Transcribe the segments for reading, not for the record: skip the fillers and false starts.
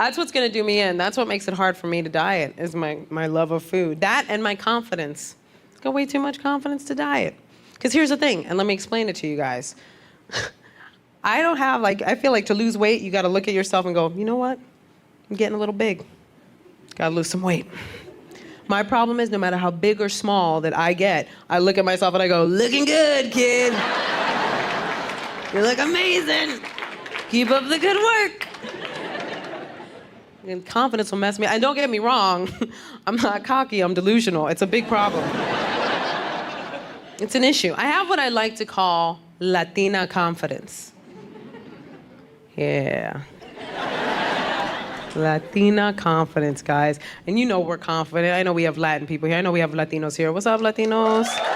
That's what's gonna do me in. That's what makes it hard for me to diet, is my love of food. That and my confidence. I've got way too much confidence to diet. Because here's the thing, and let me explain it to you guys. I don't have, I feel like to lose weight, you gotta look at yourself and go, you know what? I'm getting a little big. Gotta lose some weight. My problem is no matter how big or small that I get, I look at myself and I go, looking good, kid. You look amazing. Keep up the good work. And confidence will mess me up. And don't get me wrong, I'm not cocky, I'm delusional. It's a big problem. It's an issue. I have what I like to call Latina confidence. Yeah. Latina confidence, guys. And you know we're confident. I know we have Latin people here. I know we have Latinos here. What's up, Latinos? Hi.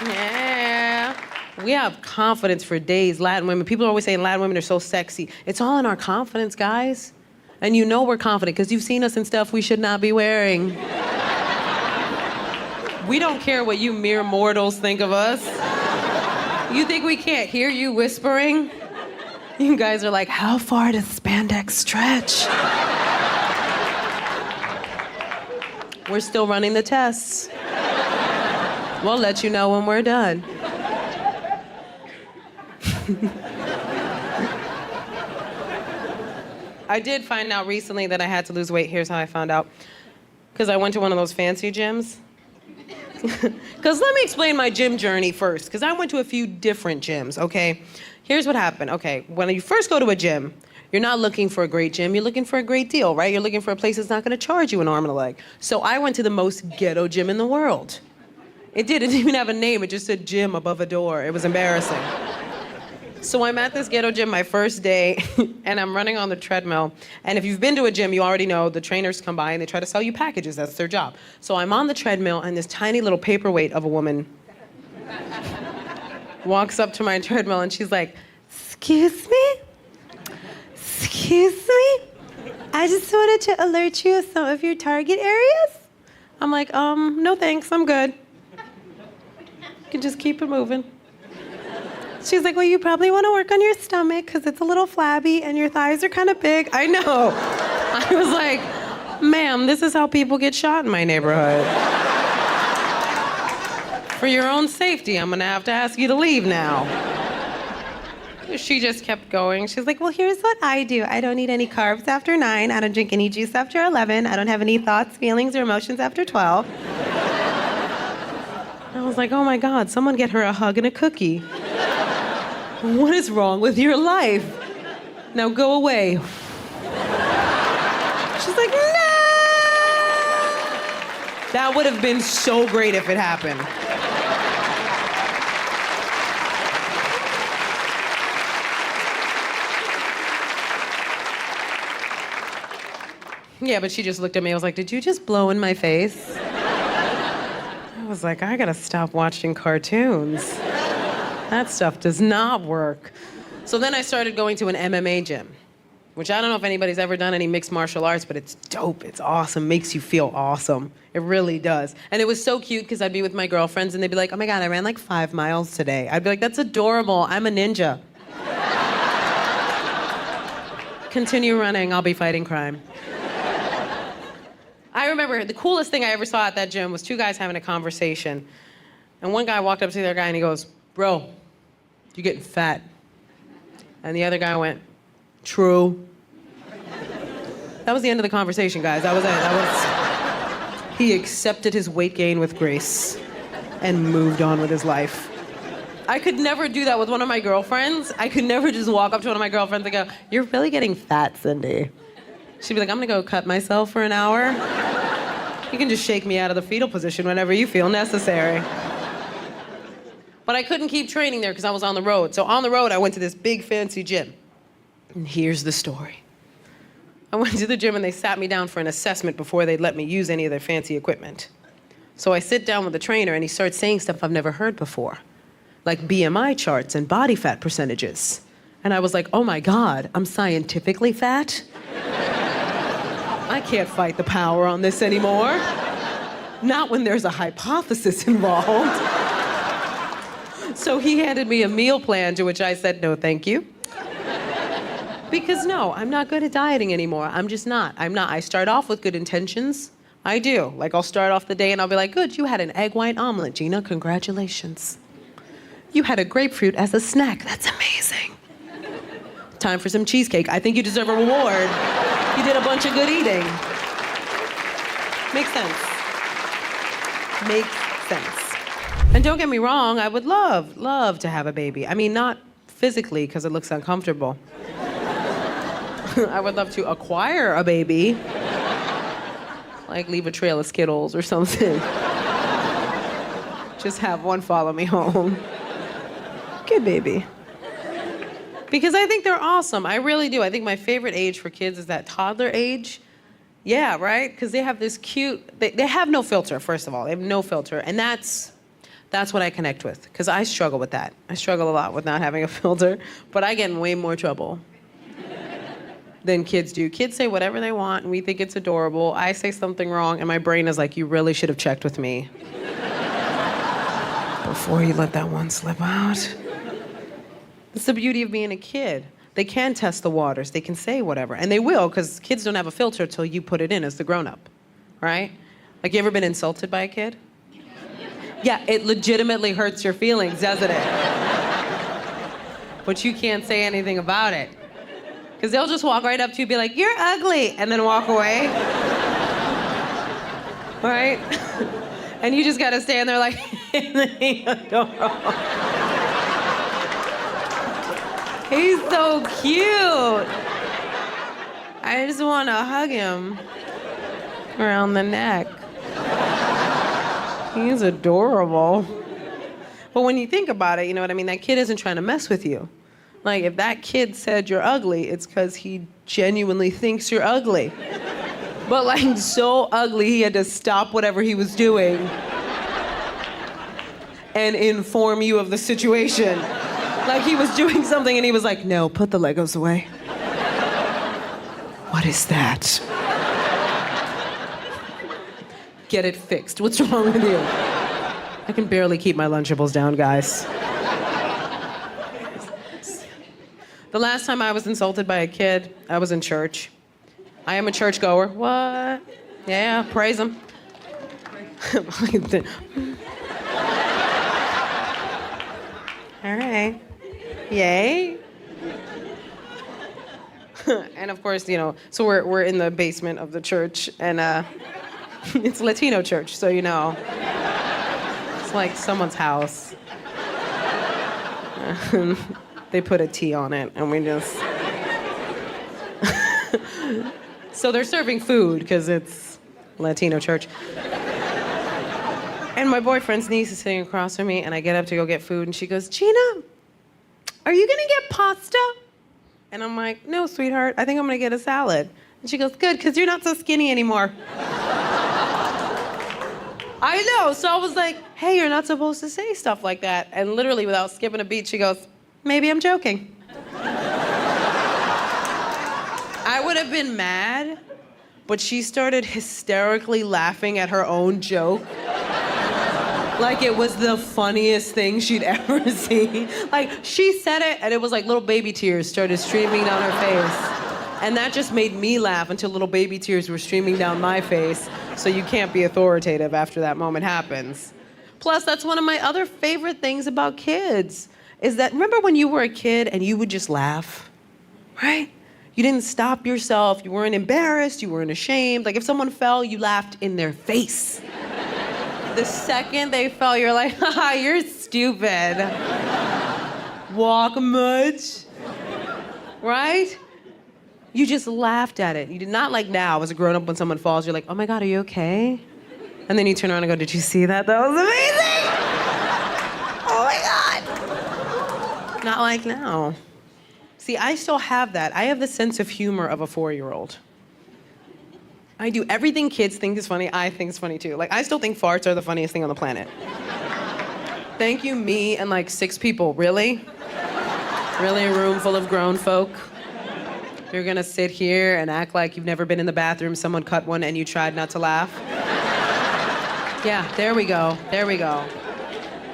Yeah. We have confidence for days, Latin women. People are always saying Latin women are so sexy. It's all in our confidence, guys. And you know we're confident because you've seen us in stuff we should not be wearing. We don't care what you mere mortals think of us. You think we can't hear you whispering? You guys are like, how far does spandex stretch? We're still running the tests. We'll let you know when we're done. I did find out recently that I had to lose weight. Here's how I found out. Because I went to one of those fancy gyms. Because let me explain my gym journey first, because I went to a few different gyms, okay? Here's what happened. Okay, when you first go to a gym, you're not looking for a great gym, you're looking for a great deal, right? You're looking for a place that's not gonna charge you an arm and a leg. So I went to the most ghetto gym in the world. It didn't even have a name, it just said gym above a door. It was embarrassing. So I'm at this ghetto gym my first day, and I'm running on the treadmill. And if you've been to a gym, you already know the trainers come by and they try to sell you packages. That's their job. So I'm on the treadmill, and this tiny little paperweight of a woman walks up to my treadmill, and she's like, "Excuse me? Excuse me? I just wanted to alert you of some of your target areas." I'm like, no thanks, I'm good. You can just keep it moving. She's like, well, you probably want to work on your stomach because it's a little flabby and your thighs are kind of big. I know. I was like, ma'am, this is how people get shot in my neighborhood. For your own safety, I'm going to have to ask you to leave now. She just kept going. She's like, well, here's what I do. I don't eat any carbs after 9. I don't drink any juice after 11. I don't have any thoughts, feelings, or emotions after 12. I was like, oh my God, someone get her a hug and a cookie. What is wrong with your life? Now go away. She's like, no! That would have been so great if it happened. Yeah, but she just looked at me. I was like, did you just blow in my face? I was like, I gotta stop watching cartoons. That stuff does not work. So then I started going to an MMA gym, which I don't know if anybody's ever done any mixed martial arts, but it's dope, it's awesome, makes you feel awesome. It really does. And it was so cute because I'd be with my girlfriends and they'd be like, oh my God, I ran like 5 miles today. I'd be like, that's adorable, I'm a ninja. Continue running, I'll be fighting crime. I remember the coolest thing I ever saw at that gym was 2 guys having a conversation. And one guy walked up to the other guy and he goes, bro, you're getting fat. And the other guy went, true. That was the end of the conversation, guys. That was it. He accepted his weight gain with grace and moved on with his life. I could never do that with one of my girlfriends. I could never just walk up to one of my girlfriends and go, you're really getting fat, Cindy. She'd be like, I'm gonna go cut myself for an hour. You can just shake me out of the fetal position whenever you feel necessary. But I couldn't keep training there because I was on the road. So on the road, I went to this big fancy gym. And here's the story. I went to the gym and they sat me down for an assessment before they'd let me use any of their fancy equipment. So I sit down with the trainer and he starts saying stuff I've never heard before, like BMI charts and body fat percentages. And I was like, oh my God, I'm scientifically fat? I can't fight the power on this anymore. Not when there's a hypothesis involved. So he handed me a meal plan, to which I said, no, thank you. Because no, I'm not good at dieting anymore. I'm just not. I'm not. I start off with good intentions. I do. Like, I'll start off the day and I'll be like, good, you had an egg white omelet, Gina. Congratulations. You had a grapefruit as a snack. That's amazing. Time for some cheesecake. I think you deserve a reward. You did a bunch of good eating. Makes sense. Makes sense. And don't get me wrong, I would love to have a baby. I mean, not physically, because it looks uncomfortable. I would love to acquire a baby. Like leave a trail of Skittles or something. Just have one follow me home. Good baby. Because I think they're awesome. I really do. I think my favorite age for kids is that toddler age. Yeah, right? Because they have this cute, they have no filter, first of all. They have no filter. And that's what I connect with. Because I struggle with that. I struggle a lot with not having a filter. But I get in way more trouble than kids do. Kids say whatever they want, and we think it's adorable. I say something wrong, and my brain is like, you really should have checked with me before you let that one slip out. It's the beauty of being a kid. They can test the waters. They can say whatever. And they will, because kids don't have a filter till you put it in as the grown-up, right? Like, you ever been insulted by a kid? Yeah, it legitimately hurts your feelings, doesn't it? But you can't say anything about it. Because they'll just walk right up to you and be like, you're ugly, and then walk away. Right? And you just gotta stand there like, adorable. He's so cute. I just want to hug him around the neck. He's adorable. But when you think about it, you know what I mean? That kid isn't trying to mess with you. Like, if that kid said you're ugly, it's because he genuinely thinks you're ugly. But like, so ugly, he had to stop whatever he was doing and inform you of the situation. Like, he was doing something and he was like, no, put the Legos away. What is that? Get it fixed. What's wrong with you? I can barely keep my Lunchables down, guys. The last time I was insulted by a kid, I was in church. I am a churchgoer. What? Yeah, praise him. All right. Yay. And of course, you know, so we're in the basement of the church, and it's Latino church, so you know, it's like someone's house. They put a T on it, and we just... So they're serving food, because it's Latino church. And my boyfriend's niece is sitting across from me, and I get up to go get food, and she goes, Gina, are you gonna get pasta? And I'm like, no, sweetheart, I think I'm gonna get a salad. And she goes, good, because you're not so skinny anymore. I know, so I was like, hey, you're not supposed to say stuff like that. And literally, without skipping a beat, she goes, maybe I'm joking. I would have been mad, but she started hysterically laughing at her own joke. Like it was the funniest thing she'd ever seen. Like, she said it, and it was like little baby tears started streaming down her face. And that just made me laugh until little baby tears were streaming down my face. So you can't be authoritative after that moment happens. Plus, that's one of my other favorite things about kids, is that, remember when you were a kid and you would just laugh, right? You didn't stop yourself, you weren't embarrassed, you weren't ashamed. Like, if someone fell, you laughed in their face. The second they fell, you're like, haha, you're stupid. Walk much, right? You just laughed at it. You did not, like now, as a grown-up, when someone falls, you're like, oh my God, are you okay? And then you turn around and go, did you see that? That was amazing! Oh my God! Not like now. See, I still have that. I have the sense of humor of a 4-year-old. I do everything kids think is funny, I think is funny too. Like, I still think farts are the funniest thing on the planet. Thank you, me and like 6 people. Really? Really, a room full of grown folk? You're gonna sit here and act like you've never been in the bathroom, someone cut one, and you tried not to laugh? Yeah, there we go. There we go.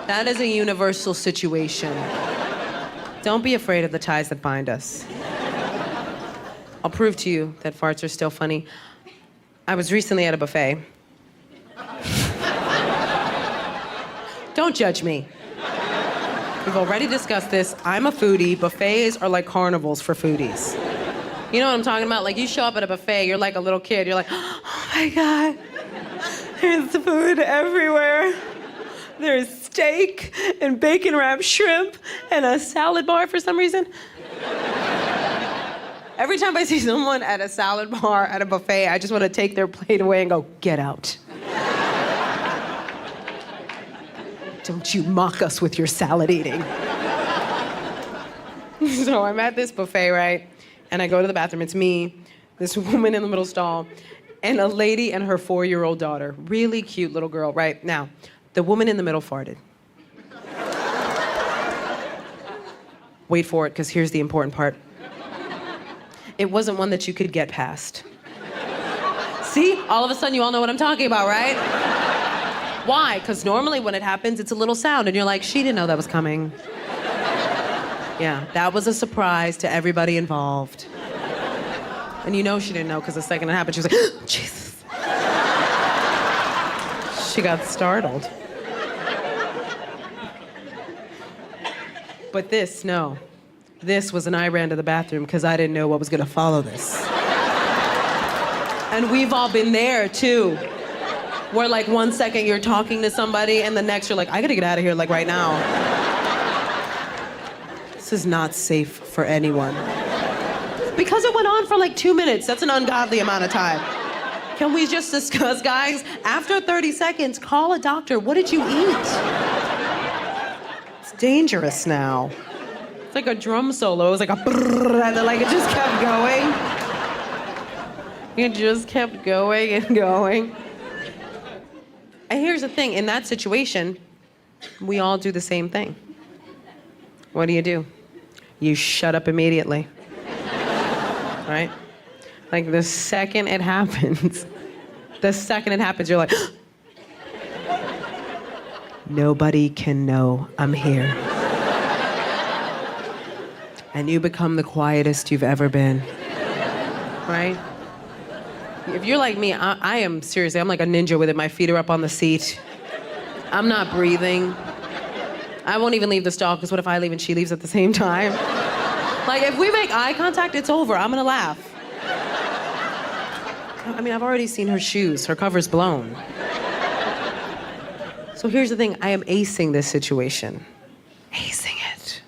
That is a universal situation. Don't be afraid of the ties that bind us. I'll prove to you that farts are still funny. I was recently at a buffet. Don't judge me. We've already discussed this. I'm a foodie. Buffets are like carnivals for foodies. You know what I'm talking about? Like, you show up at a buffet, you're like a little kid. You're like, oh my God, there's food everywhere. There's steak and bacon-wrapped shrimp and a salad bar for some reason. Every time I see someone at a salad bar at a buffet, I just want to take their plate away and go, get out. Don't you mock us with your salad eating. So I'm at this buffet, right? And I go to the bathroom. It's me, this woman in the middle stall, and a lady and her 4-year-old daughter. Really cute little girl, right? Now, the woman in the middle farted. Wait for it, because here's the important part. It wasn't one that you could get past. See? All of a sudden, you all know what I'm talking about, right? Why? Because normally when it happens, it's a little sound, and you're like, she didn't know that was coming. Yeah, that was a surprise to everybody involved. And you know she didn't know, because the second it happened, she was like, Jesus. She got startled. But this, no. This was an I ran to the bathroom because I didn't know what was going to follow this. And we've all been there, too. Where, like, 1 second you're talking to somebody, and the next you're like, I gotta get out of here, like, right now. This is not safe for anyone. Because it went on for, like, 2 minutes. That's an ungodly amount of time. Can we just discuss, guys? After 30 seconds, call a doctor. What did you eat? It's dangerous now. It's like a drum solo. It was like a brrrr, and then, like, it just kept going. It just kept going and going. And here's the thing, in that situation, we all do the same thing. What do? You shut up immediately. Right? Like, the second it happens, you're like, nobody can know I'm here. And you become the quietest you've ever been. Right? If you're like me, I am, seriously, I'm like a ninja with it. My feet are up on the seat. I'm not breathing. I won't even leave the stall, because what if I leave and she leaves at the same time? Like, if we make eye contact, it's over. I'm gonna laugh. I mean, I've already seen her shoes. Her cover's blown. So here's the thing. I am acing this situation. Acing it.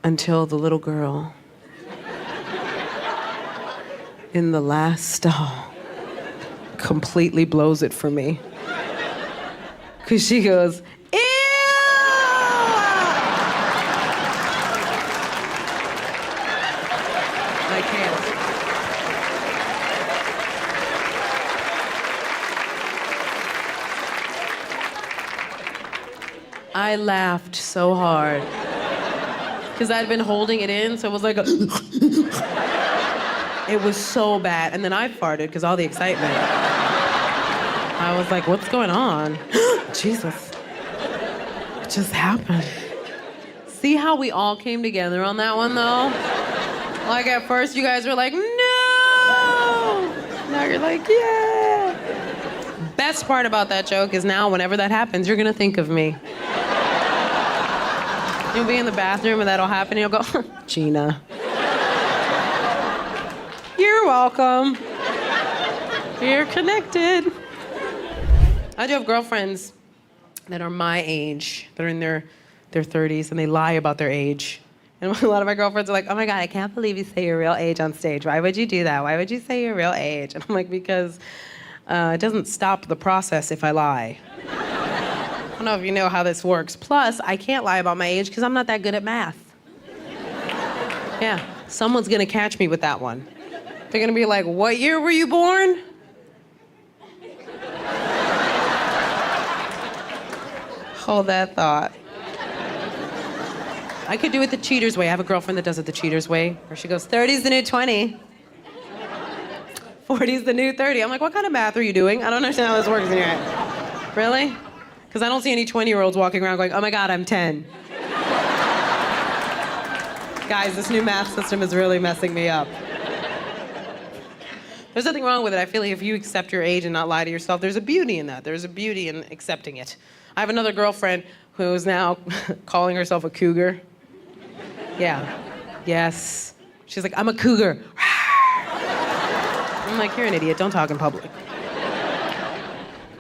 Until the little girl in the last stall completely blows it for me. Because she goes, ew! I can't. I laughed so hard. Because I'd been holding it in, so it was like a... It was so bad. And then I farted because all the excitement. I was like, what's going on? Jesus. What just happened? See how we all came together on that one, though? Like, at first you guys were like, no! Now you're like, yeah! Best part about that joke is now, whenever that happens, you're gonna think of me. You'll be in the bathroom and that'll happen and you'll go, Gina. You're welcome. You're connected. I do have girlfriends that are my age, that are in their 30s, and they lie about their age. And a lot of my girlfriends are like, oh my God, I can't believe you say your real age on stage. Why would you do that? Why would you say your real age? And I'm like, because it doesn't stop the process if I lie. I don't know if you know how this works. Plus, I can't lie about my age because I'm not that good at math. Yeah, someone's gonna catch me with that one. They're gonna be like, what year were you born? Hold that thought. I could do it the cheater's way. I have a girlfriend that does it the cheater's way, where she goes, 30's the new 20. 40's the new 30. I'm like, what kind of math are you doing? I don't understand how this works in your head. Really? Because I don't see any 20-year-olds walking around going, oh my God, I'm 10. Guys, this new math system is really messing me up. There's nothing wrong with it. I feel like if you accept your age and not lie to yourself, there's a beauty in that. There's a beauty in accepting it. I have another girlfriend who is now calling herself a cougar. Yeah. Yes. She's like, I'm a cougar. I'm like, you're an idiot. Don't talk in public.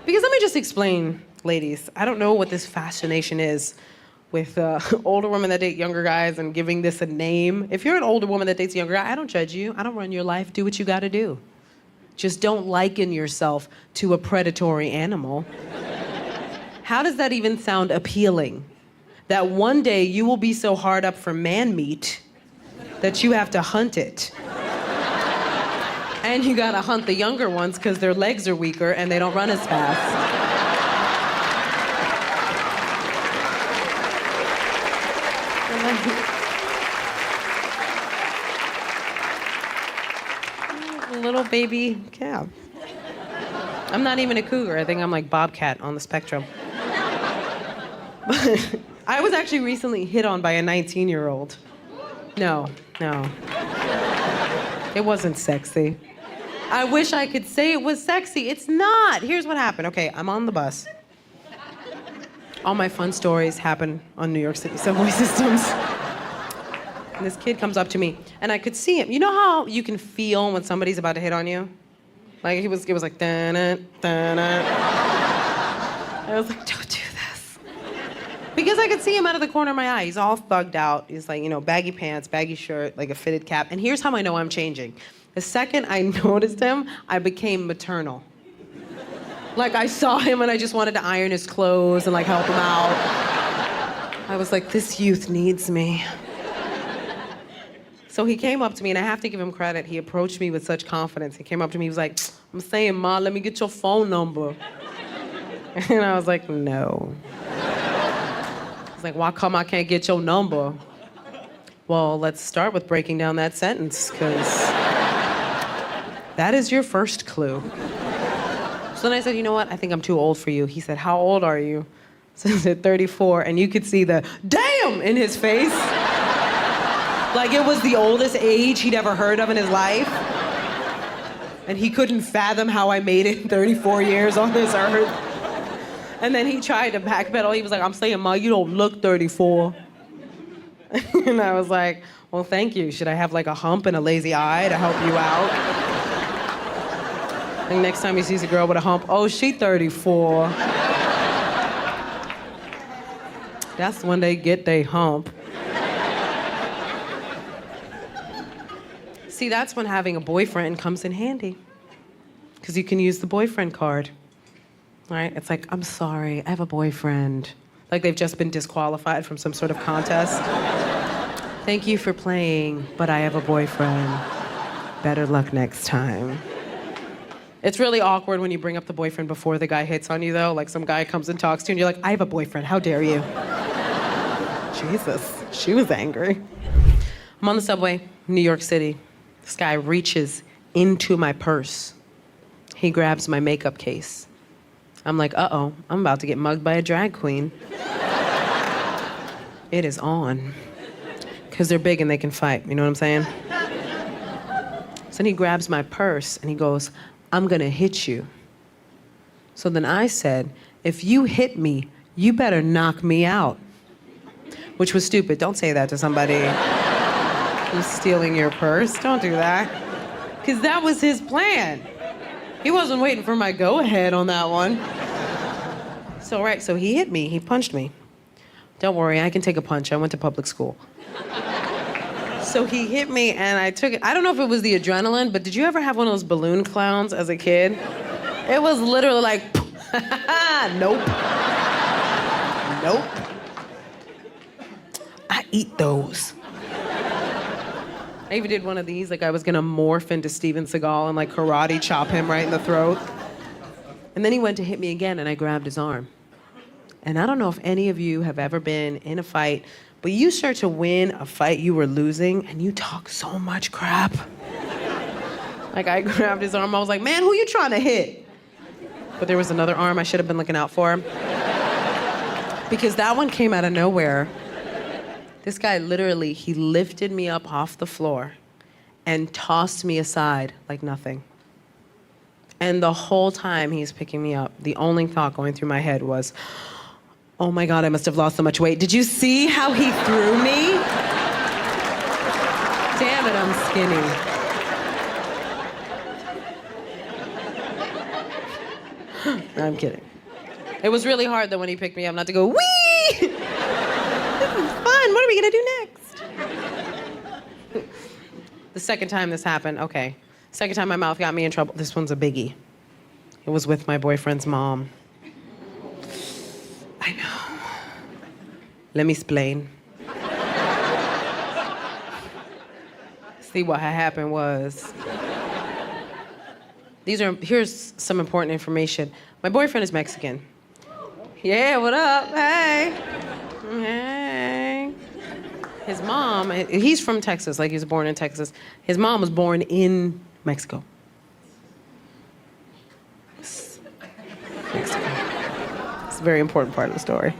Because let me just explain, ladies. I don't know what this fascination is with older women that date younger guys and giving this a name. If you're an older woman that dates a younger guy, I don't judge you. I don't run your life. Do what you got to do. Just don't liken yourself to a predatory animal. How does that even sound appealing? That one day you will be so hard up for man meat that you have to hunt it. And you gotta hunt the younger ones because their legs are weaker and they don't run as fast. Little baby calf. I'm not even a cougar. I think I'm like Bobcat on the spectrum. I was actually recently hit on by a 19-year-old. No. It wasn't sexy. I wish I could say it was sexy. It's not. Here's what happened. Okay, I'm on the bus. All my fun stories happen on New York City subway systems. And this kid comes up to me, and I could see him. You know how you can feel when somebody's about to hit on you? Like, it was like, da-na, da-na. I was like, don't do this. Because I could see him out of the corner of my eye. He's all thugged out. He's like, baggy pants, baggy shirt, like a fitted cap. And here's how I know I'm changing. The second I noticed him, I became maternal. Like, I saw him, and I just wanted to iron his clothes and, like, help him out. I was like, this youth needs me. So he came up to me, and I have to give him credit. He approached me with such confidence. He came up to me, he was like, I'm saying, Ma, let me get your phone number. And I was like, no. He's like, why come I can't get your number? Well, let's start with breaking down that sentence, because that is your first clue. So then I said, you know what? I think I'm too old for you. He said, how old are you? So I said, 34, and you could see the damn in his face. Like it was the oldest age he'd ever heard of in his life. And he couldn't fathom how I made it 34 years on this earth. And then he tried to backpedal. He was like, I'm saying, Ma, you don't look 34. And I was like, well, thank you. Should I have like a hump and a lazy eye to help you out? And next time he sees a girl with a hump, oh, she 34. That's when they get they hump. See, that's when having a boyfriend comes in handy. Because you can use the boyfriend card. Right? It's like, I'm sorry, I have a boyfriend. Like they've just been disqualified from some sort of contest. Thank you for playing, but I have a boyfriend. Better luck next time. It's really awkward when you bring up the boyfriend before the guy hits on you, though. Like some guy comes and talks to you, and you're like, I have a boyfriend, how dare you? Jesus, she was angry. I'm on the subway, New York City. This guy reaches into my purse. He grabs my makeup case. I'm like, uh-oh, I'm about to get mugged by a drag queen. It is on. Because they're big and they can fight, you know what I'm saying? So then he grabs my purse and he goes, I'm gonna hit you. So then I said, if you hit me, you better knock me out. Which was stupid. Don't say that to somebody who's stealing your purse. Don't do that. Because that was his plan. He wasn't waiting for my go-ahead on that one. So he hit me. He punched me. Don't worry, I can take a punch. I went to public school. So he hit me, and I took it. I don't know if it was the adrenaline, but did you ever have one of those balloon clowns as a kid? It was literally like, nope. Nope. I eat those. I even did one of these, like I was gonna morph into Steven Seagal and like karate chop him right in the throat. And then he went to hit me again, and I grabbed his arm. And I don't know if any of you have ever been in a fight, but you start to win a fight you were losing, and you talk so much crap. Like I grabbed his arm, I was like, man, who you trying to hit? But there was another arm I should have been looking out for. Because that one came out of nowhere. This guy literally, he lifted me up off the floor and tossed me aside like nothing. And the whole time he's picking me up, the only thought going through my head was, oh my God, I must have lost so much weight. Did you see how he threw me? Damn it, I'm skinny. No, I'm kidding. It was really hard though when he picked me up not to go, wee! This is fun, what are we gonna do next? The second time this happened, okay. Second time my mouth got me in trouble. This one's a biggie. It was with my boyfriend's mom. I know. Let me explain. See, what had happened was, here's some important information. My boyfriend is Mexican. Yeah, what up? Hey. Hey. His mom, he's from Texas, like he was born in Texas. His mom was born in Mexico. Mexico. It's a very important part of the story.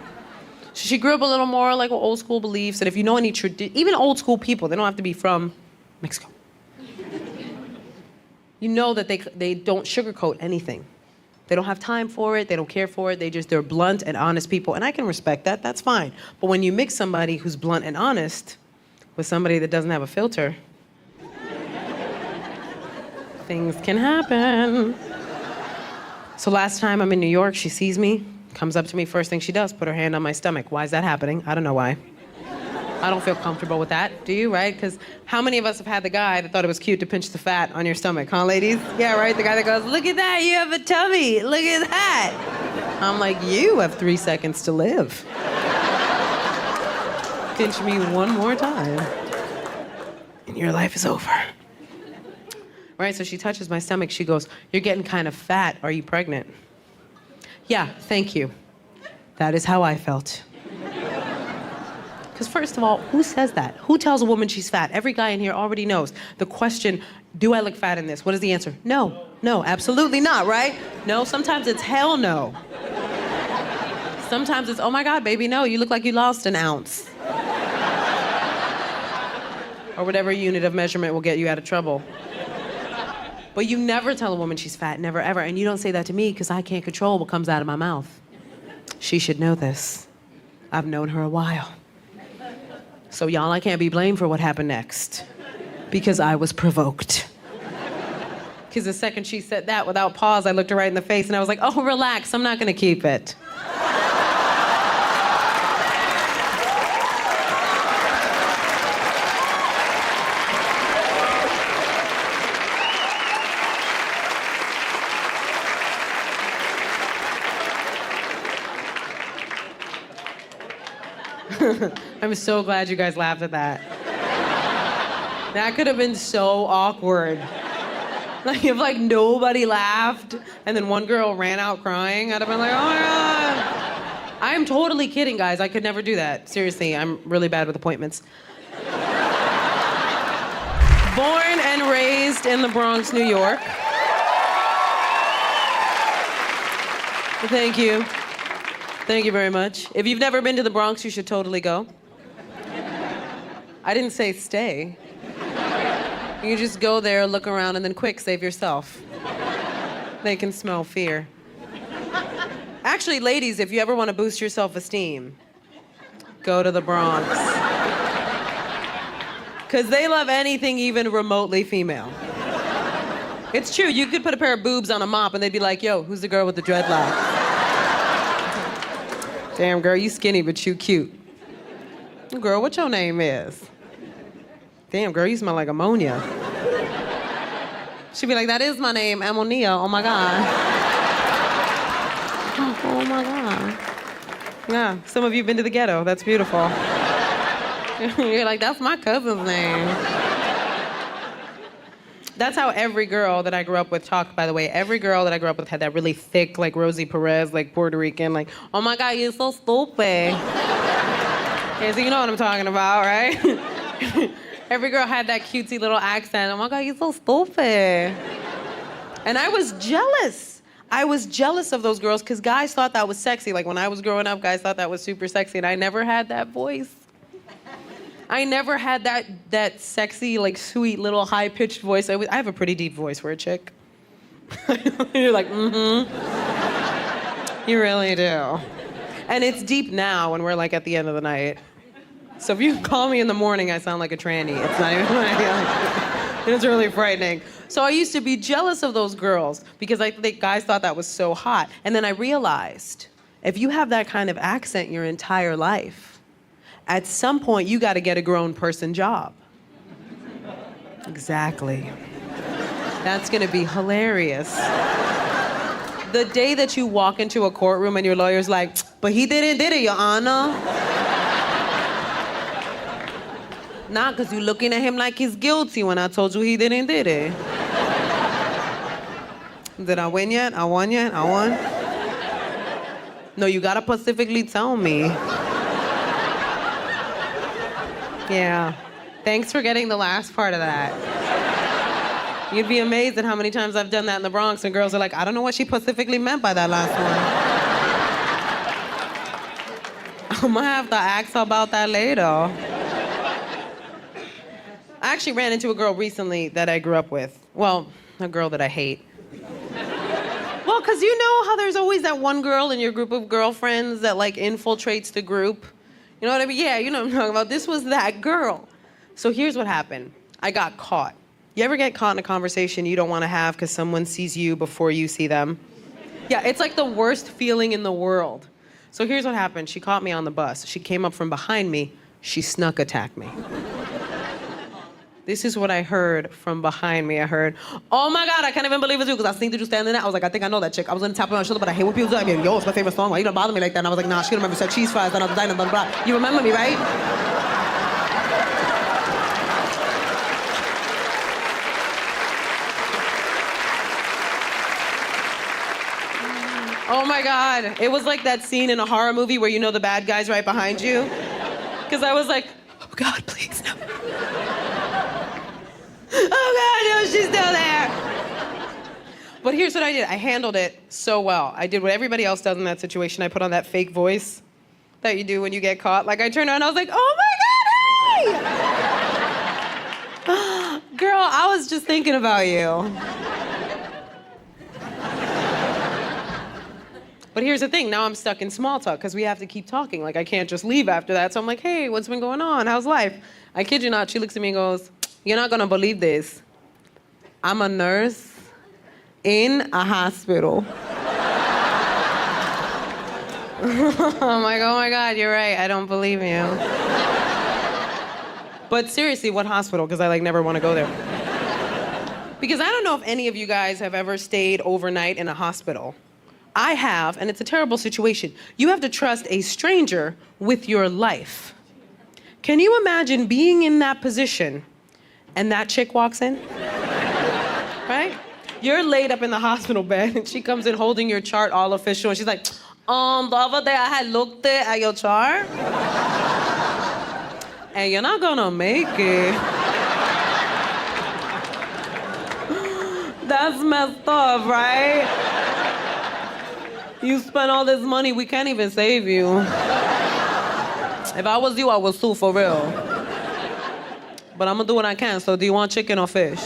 She grew up a little more like with old school beliefs, and if you know any even old school people, they don't have to be from Mexico. You know that they don't sugarcoat anything. They don't have time for it, they don't care for it, they're blunt and honest people, and I can respect that, that's fine. But when you mix somebody who's blunt and honest with somebody that doesn't have a filter, things can happen. So last time I'm in New York, she sees me, comes up to me, first thing she does, put her hand on my stomach. Why is that happening? I don't know why. I don't feel comfortable with that, do you, right? Because how many of us have had the guy that thought it was cute to pinch the fat on your stomach, huh, ladies? Yeah, right? The guy that goes, look at that, you have a tummy, look at that. I'm like, you have 3 seconds to live. Pinch me one more time, and your life is over. Right, so she touches my stomach, she goes, you're getting kind of fat, are you pregnant? Yeah, thank you. That is how I felt. Because first of all, who says that? Who tells a woman she's fat? Every guy in here already knows. The question, do I look fat in this? What is the answer? No, no, absolutely not, right? No, sometimes it's hell no. Sometimes it's, oh my God, baby, no, you look like you lost an ounce. Or whatever unit of measurement will get you out of trouble. But you never tell a woman she's fat, never ever. And you don't say that to me because I can't control what comes out of my mouth. She should know this. I've known her a while. So y'all, I can't be blamed for what happened next because I was provoked. Because the second she said that, without pause, I looked her right in the face and I was like, oh, relax, I'm not gonna keep it. I'm so glad you guys laughed at that. That could have been so awkward. Like if like nobody laughed and then one girl ran out crying, I'd have been like, oh my God. I'm totally kidding, guys. I could never do that. Seriously, I'm really bad with appointments. Born and raised in the Bronx, New York. Thank you. Thank you very much. If you've never been to the Bronx, you should totally go. I didn't say stay. You just go there, look around, and then quick, save yourself. They can smell fear. Actually, ladies, if you ever want to boost your self-esteem, go to the Bronx. Because they love anything even remotely female. It's true, you could put a pair of boobs on a mop and they'd be like, yo, who's the girl with the dreadlocks? Damn, girl, you skinny, but you cute. Girl, what your name is? Damn, girl, you smell like ammonia. She'd be like, that is my name, ammonia, oh my God. Oh my God. Yeah, some of you have been to the ghetto, that's beautiful. You're like, that's my cousin's name. That's how every girl that I grew up with talked, by the way. Every girl that I grew up with had that really thick, like Rosie Perez, like Puerto Rican, like, oh my God, you're so stupid. Yeah, so you know what I'm talking about, right? Every girl had that cutesy little accent. Oh my God, you're so stupid. And I was jealous. I was jealous of those girls because guys thought that was sexy. Like when I was growing up, guys thought that was super sexy, and I never had that voice. I never had that sexy, like sweet little high-pitched voice. I have a pretty deep voice for a chick. You're like, mm-hmm. You really do. And it's deep now when we're like at the end of the night. So if you call me in the morning, I sound like a tranny. It's not even like, it's really frightening. So I used to be jealous of those girls because I think guys thought that was so hot. And then I realized, if you have that kind of accent your entire life, at some point you got to get a grown person job. Exactly. That's gonna be hilarious. The day that you walk into a courtroom and your lawyer's like, but he did it, Your Honor. Nah, because you're looking at him like he's guilty when I told you he did it. Did I win yet? I won yet? I won? No, you gotta specifically tell me. Yeah. Thanks for getting the last part of that. You'd be amazed at how many times I've done that in the Bronx and girls are like, I don't know what she specifically meant by that last one. I'm gonna have to ask her about that later. I actually ran into a girl recently that I grew up with. Well, a girl that I hate. Well, because you know how there's always that one girl in your group of girlfriends that like infiltrates the group? You know what I mean? Yeah, you know what I'm talking about. This was that girl. So here's what happened. I got caught. You ever get caught in a conversation you don't want to have because someone sees you before you see them? Yeah, it's like the worst feeling in the world. So here's what happened. She caught me on the bus. She came up from behind me. She snuck attacked me. This is what I heard from behind me. I heard, oh my God, I can't even believe it's you, because I seen that you standing there. I was like, I think I know that chick. I was gonna tap her on the shoulder, but I hate when people do that. I mean, yo, it's my favorite song. Why you don't bother me like that? And I was like, nah, she don't remember said cheese fries, then I was dying, blah, blah, blah. You remember me, right? Oh my God. It was like that scene in a horror movie where you know the bad guy's right behind you. Because I was like, oh God, please, no. Oh God, no, she's still there. But here's what I did. I handled it so well. I did what everybody else does in that situation. I put on that fake voice that you do when you get caught. Like I turned around and I was like, oh my God, hey! Girl, I was just thinking about you. But here's the thing, now I'm stuck in small talk because we have to keep talking. Like I can't just leave after that. So I'm like, hey, what's been going on? How's life? I kid you not, she looks at me and goes, you're not gonna believe this. I'm a nurse in a hospital. I'm like, oh my God, you're right, I don't believe you. But seriously, what hospital? Because I like never wanna go there. Because I don't know if any of you guys have ever stayed overnight in a hospital. I have, and it's a terrible situation. You have to trust a stranger with your life. Can you imagine being in that position and that chick walks in? Right? You're laid up in the hospital bed and she comes in holding your chart all official and she's like, the other day I had looked at your chart and you're not gonna make it. That's messed up, right? You spent all this money, we can't even save you. If I was you, I would sue for real. But I'm gonna do what I can, so do you want chicken or fish?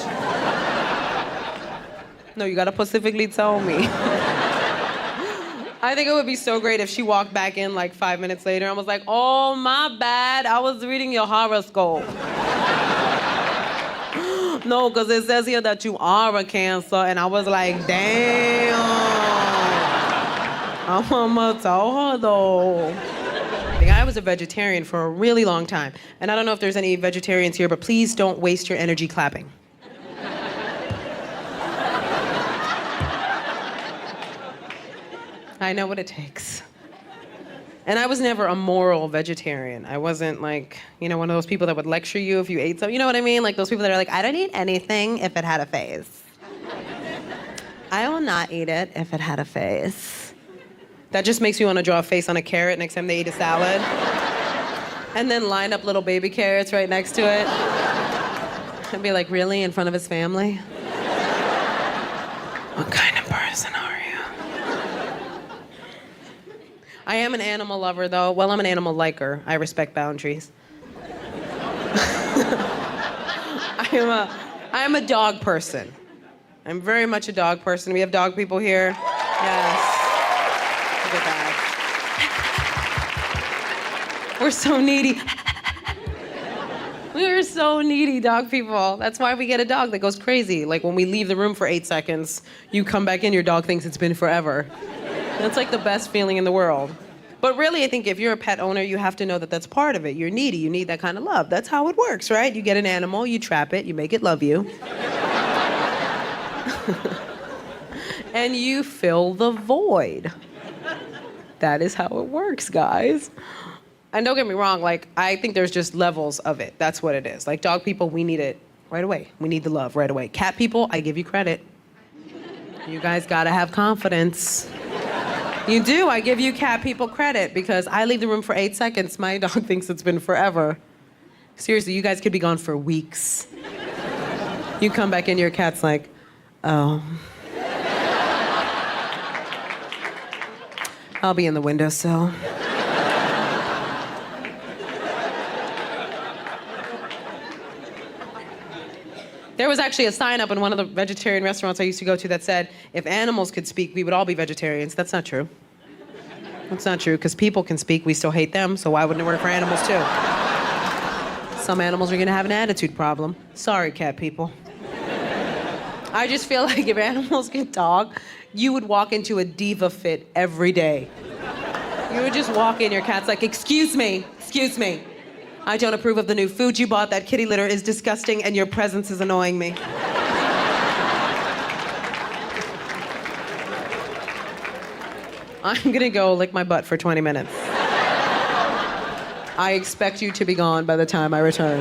No, you gotta specifically tell me. I think it would be so great if she walked back in like 5 minutes later and was like, oh, my bad, I was reading your horoscope. No, because it says here that you are a Cancer, and I was like, damn. I'm gonna tell her though. I was a vegetarian for a really long time. And I don't know if there's any vegetarians here, but please don't waste your energy clapping. I know what it takes. And I was never a moral vegetarian. I wasn't like, you know, one of those people that would lecture you if you ate something. You know what I mean? Like those people that are like, I don't eat anything if it had a face. I will not eat it if it had a face. That just makes me want to draw a face on a carrot next time they eat a salad. And then line up little baby carrots right next to it. And be like, really? In front of his family? What kind of person are you? I am an animal lover, though. Well, I'm an animal liker. I respect boundaries. I am a dog person. I'm very much a dog person. We have dog people here. Yes. Look at that. We're so needy. We are so needy, dog people. That's why we get a dog that goes crazy. Like when we leave the room for 8 seconds, you come back in, your dog thinks it's been forever. That's like the best feeling in the world. But really, I think if you're a pet owner, you have to know that that's part of it. You're needy. You need that kind of love. That's how it works, right? You get an animal, you trap it, you make it love you. And you fill the void. That is how it works, guys. And don't get me wrong, like, I think there's just levels of it. That's what it is. Like, dog people, we need it right away. We need the love right away. Cat people, I give you credit. You guys gotta have confidence. You do. I give you cat people credit because I leave the room for 8 seconds. My dog thinks it's been forever. Seriously, you guys could be gone for weeks. You come back in, your cat's like, oh. I'll be in the windowsill. There was actually a sign up in one of the vegetarian restaurants I used to go to that said, if animals could speak, we would all be vegetarians. That's not true. That's not true, because people can speak, we still hate them, so why wouldn't it work for animals too? Some animals are gonna have an attitude problem. Sorry, cat people. I just feel like if animals could talk, you would walk into a diva fit every day. You would just walk in, your cat's like, excuse me. I don't approve of the new food you bought. That kitty litter is disgusting and your presence is annoying me. I'm gonna go lick my butt for 20 minutes. I expect you to be gone by the time I return.